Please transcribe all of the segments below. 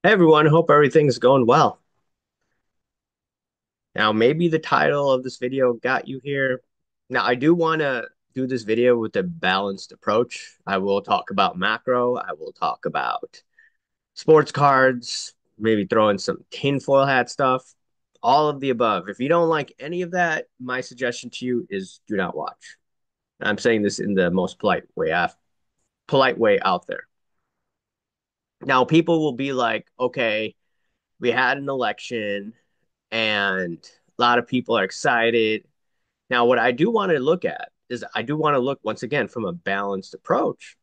Hey everyone, hope everything's going well. Now, maybe the title of this video got you here. Now, I do want to do this video with a balanced approach. I will talk about macro, I will talk about sports cards, maybe throw in some tinfoil hat stuff, all of the above. If you don't like any of that, my suggestion to you is do not watch. I'm saying this in the most polite way out there. Now, people will be like, okay, we had an election and a lot of people are excited. Now, what I do want to look at is I do want to look once again from a balanced approach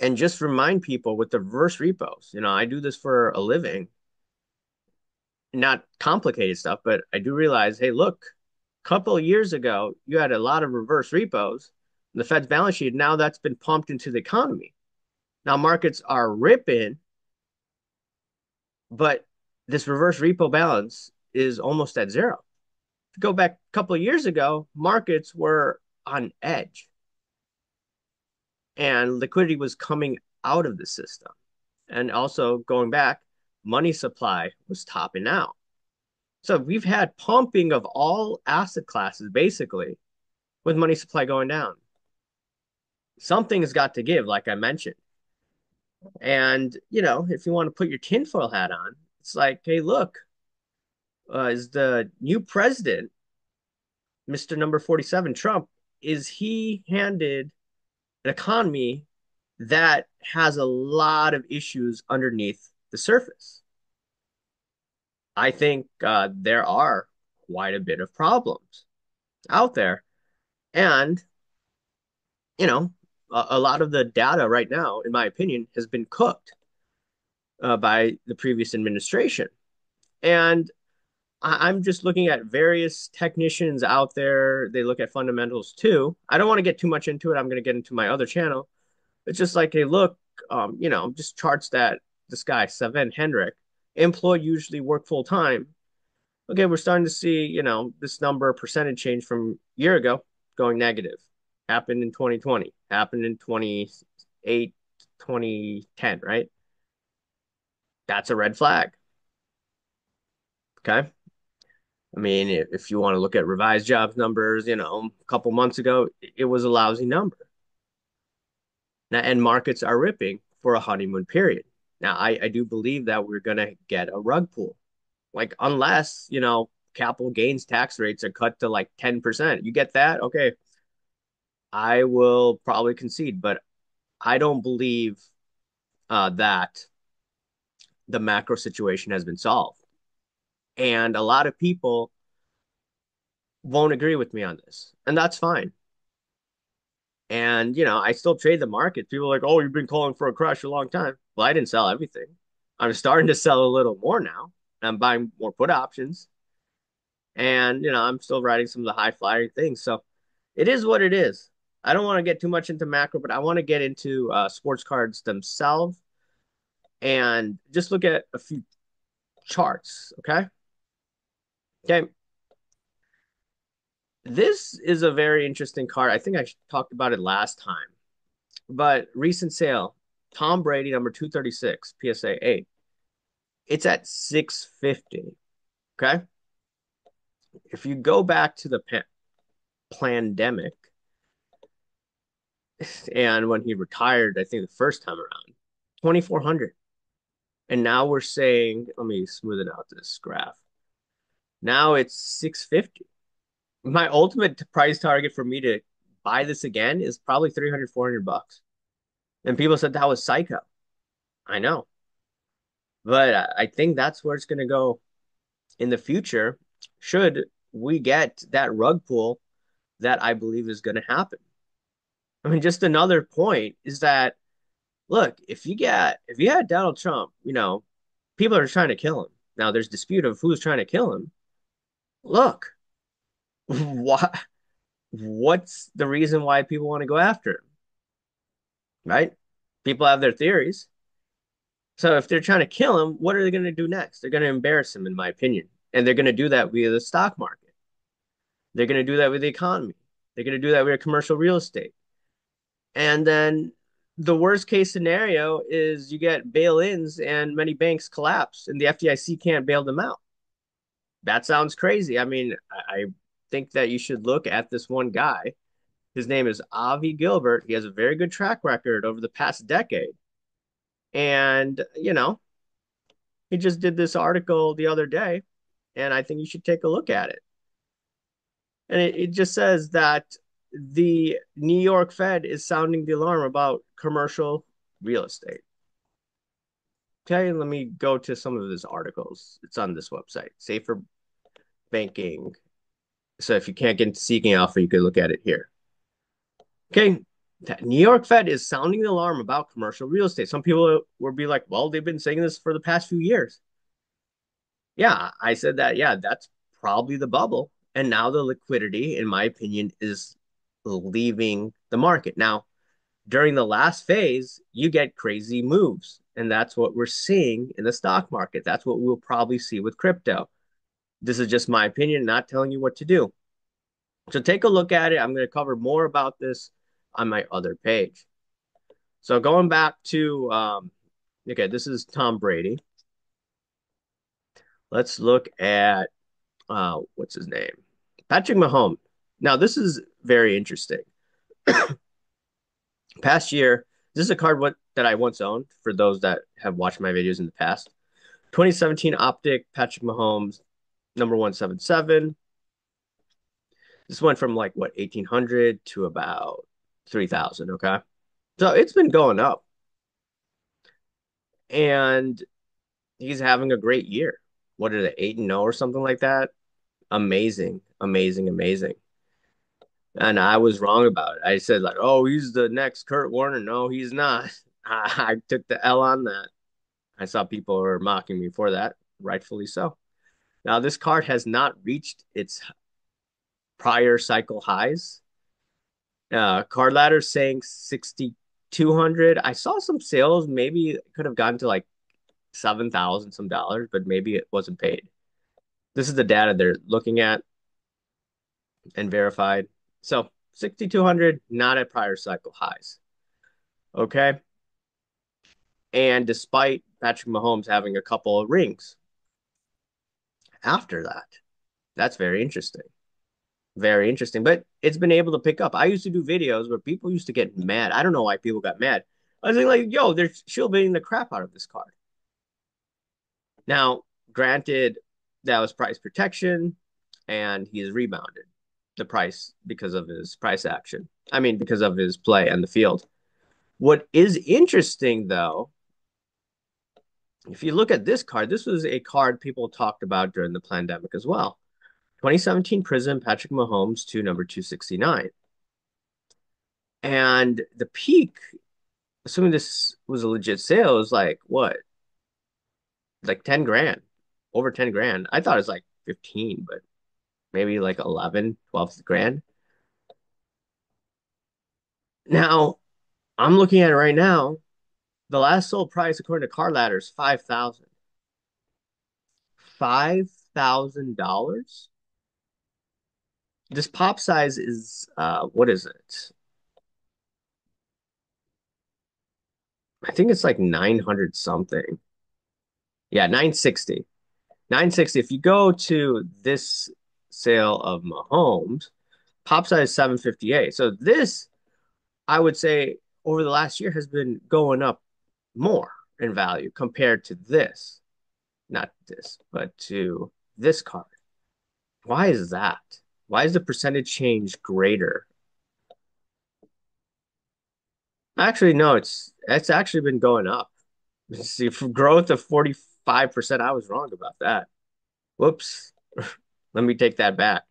and just remind people with the reverse repos. I do this for a living, not complicated stuff, but I do realize, hey, look, a couple of years ago, you had a lot of reverse repos. The Fed's balance sheet, now that's been pumped into the economy. Now markets are ripping, but this reverse repo balance is almost at zero. Go back a couple of years ago, markets were on edge and liquidity was coming out of the system. And also going back, money supply was topping out. So we've had pumping of all asset classes basically with money supply going down. Something has got to give, like I mentioned. And, if you want to put your tinfoil hat on, it's like, hey, look, is the new president, Mr. Number 47, Trump, is he handed an economy that has a lot of issues underneath the surface. I think there are quite a bit of problems out there. And, you know, a lot of the data right now, in my opinion, has been cooked by the previous administration. And I'm just looking at various technicians out there. They look at fundamentals too. I don't want to get too much into it. I'm going to get into my other channel. It's just like, hey, look, just charts that this guy, Sven Hendrick, employed usually work full time. Okay, we're starting to see, this number percentage change from a year ago going negative. Happened in 2020, happened in 28, 2010, right? That's a red flag. Okay. I mean, if you want to look at revised jobs numbers, a couple months ago, it was a lousy number. Now, and markets are ripping for a honeymoon period. Now, I do believe that we're going to get a rug pull. Like, unless, capital gains tax rates are cut to like 10%. You get that? Okay. I will probably concede, but I don't believe that the macro situation has been solved. And a lot of people won't agree with me on this, and that's fine. And, I still trade the market. People are like, oh, you've been calling for a crash a long time. Well, I didn't sell everything. I'm starting to sell a little more now. I'm buying more put options. And, I'm still writing some of the high flying things. So it is what it is. I don't want to get too much into macro, but I want to get into sports cards themselves and just look at a few charts. Okay. Okay. This is a very interesting card. I think I talked about it last time, but recent sale, Tom Brady, number 236, PSA 8. It's at 650. Okay. If you go back to the pandemic and when he retired, I think the first time around, 2,400. And now we're saying, let me smooth it out this graph. Now it's 650. My ultimate price target for me to buy this again is probably 300, 400 bucks. And people said that was psycho. I know. But I think that's where it's going to go in the future should we get that rug pull that I believe is going to happen. I mean, just another point is that look, if you had Donald Trump, people are trying to kill him. Now there's dispute of who's trying to kill him. Look, what what's the reason why people want to go after him, right? People have their theories. So if they're trying to kill him, what are they going to do next? They're going to embarrass him, in my opinion. And they're going to do that via the stock market. They're going to do that with the economy. They're going to do that with commercial real estate. And then the worst case scenario is you get bail-ins and many banks collapse and the FDIC can't bail them out. That sounds crazy. I mean, I think that you should look at this one guy. His name is Avi Gilbert. He has a very good track record over the past decade. And, he just did this article the other day, and I think you should take a look at it. And it just says that the New York Fed is sounding the alarm about commercial real estate. Okay, let me go to some of his articles. It's on this website, Safer Banking. So if you can't get into Seeking Alpha, you could look at it here. Okay, the New York Fed is sounding the alarm about commercial real estate. Some people will be like, well, they've been saying this for the past few years. Yeah, I said that. Yeah, that's probably the bubble. And now the liquidity, in my opinion, is leaving the market. Now, during the last phase, you get crazy moves. And that's what we're seeing in the stock market. That's what we'll probably see with crypto. This is just my opinion, not telling you what to do. So take a look at it. I'm going to cover more about this on my other page. So going back to, okay, this is Tom Brady. Let's look at, what's his name? Patrick Mahomes. Now, this is very interesting. Past year, this is a card that I once owned for those that have watched my videos in the past. 2017 Optic Patrick Mahomes, number 177. This went from like what 1800 to about 3000. Okay. So it's been going up and he's having a great year. What is it, 8-0 or something like that? Amazing, amazing, amazing. And I was wrong about it. I said like, oh, he's the next Kurt Warner. No, he's not. I took the L on that. I saw people were mocking me for that, rightfully so. Now, this card has not reached its prior cycle highs. Card ladder saying 6,200. I saw some sales. Maybe it could have gotten to like 7,000 some dollars, but maybe it wasn't paid. This is the data they're looking at and verified. So 6,200, not at prior cycle highs. Okay. And despite Patrick Mahomes having a couple of rings after that, that's very interesting. Very interesting. But it's been able to pick up. I used to do videos where people used to get mad. I don't know why people got mad. I was like, yo, they're shielding the crap out of this card. Now, granted, that was price protection, and he has rebounded the price because of his price action. I mean, because of his play on the field. What is interesting, though, if you look at this card, this was a card people talked about during the pandemic as well. 2017 Prism Patrick Mahomes to number 269. And the peak, assuming this was a legit sale, was like what? Like 10 grand, over 10 grand. I thought it was like 15, but maybe like 11, 12 grand. Now, I'm looking at it right now. The last sold price, according to Card Ladder, is 5,000. $5,000. This pop size is what is it? I think it's like 900 something. Yeah, 960. 960. If you go to this sale of Mahomes, pop size 758. So this, I would say, over the last year has been going up more in value compared to this. Not this, but to this card. Why is that? Why is the percentage change greater? Actually, no, it's actually been going up. See, for growth of 45%, I was wrong about that. Whoops. Let me take that back.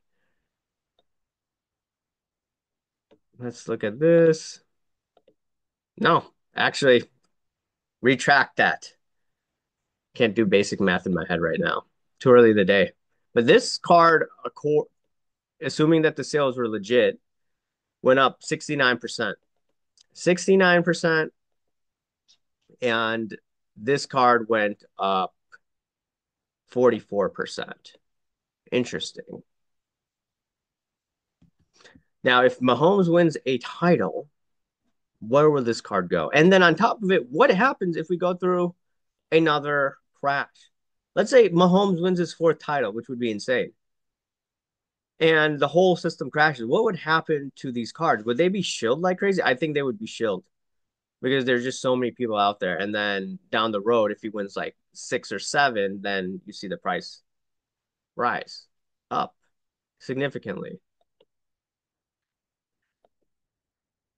Let's look at this. No, actually, retract that. Can't do basic math in my head right now. Too early in the day. But this card, assuming that the sales were legit, went up 69%. 69%. And this card went up 44%. Interesting. Now, if Mahomes wins a title, Where will this card go? And then on top of it, what happens if we go through another crash? Let's say Mahomes wins his fourth title, which would be insane, and the whole system crashes. What would happen to these cards? Would they be shilled like crazy? I think they would be shilled because there's just so many people out there. And then down the road, if he wins like six or seven, then you see the price rise up significantly.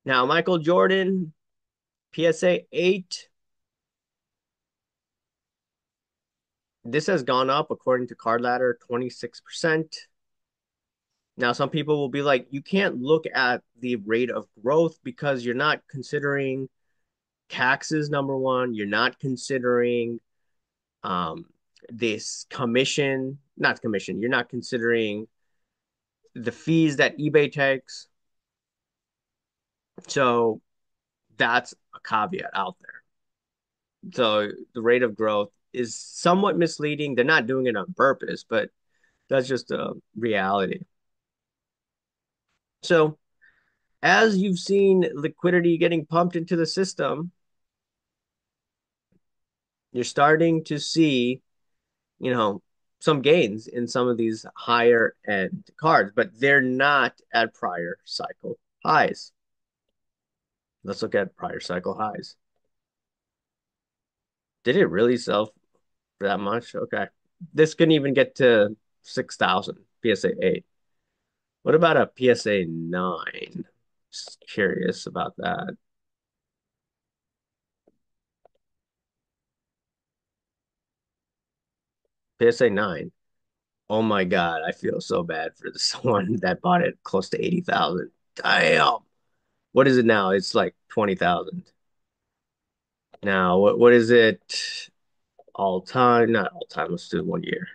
Now, Michael Jordan, PSA 8, this has gone up according to Card Ladder 26%. Now, some people will be like, you can't look at the rate of growth because you're not considering taxes, number one. You're not considering um, this commission, not commission. You're not considering the fees that eBay takes. So that's a caveat out there. So the rate of growth is somewhat misleading. They're not doing it on purpose, but that's just a reality. So as you've seen liquidity getting pumped into the system, you're starting to see, you know, some gains in some of these higher end cards, but they're not at prior cycle highs. Let's look at prior cycle highs. Did it really sell for that much? Okay. This couldn't even get to 6,000 PSA 8. What about a PSA 9? Just curious about that. PSA 9. Oh my God, I feel so bad for this one that bought it close to 80,000. Damn. What is it now? It's like 20,000. Now, what is it all time? Not all time, let's do 1 year.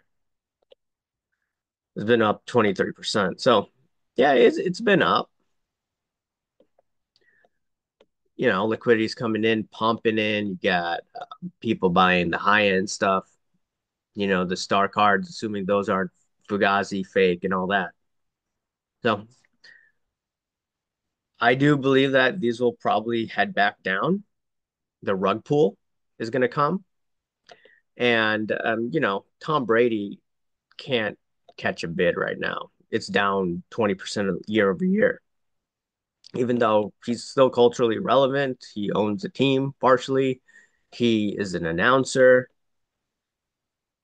It's been up 23%. So, yeah, it's been up. Liquidity's coming in, pumping in. You got people buying the high-end stuff, the star cards, assuming those aren't Fugazi fake and all that. So, I do believe that these will probably head back down. The rug pull is going to come. And, Tom Brady can't catch a bid right now. It's down 20% year over year. Even though he's still culturally relevant, he owns a team partially. He is an announcer.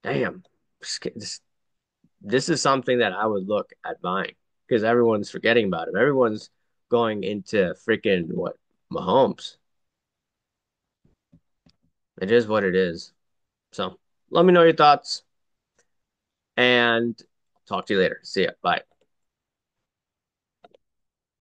Damn, this is something that I would look at buying because everyone's forgetting about him. Everyone's going into freaking what Mahomes. It is what it is. So let me know your thoughts and talk to you later. See ya. Bye.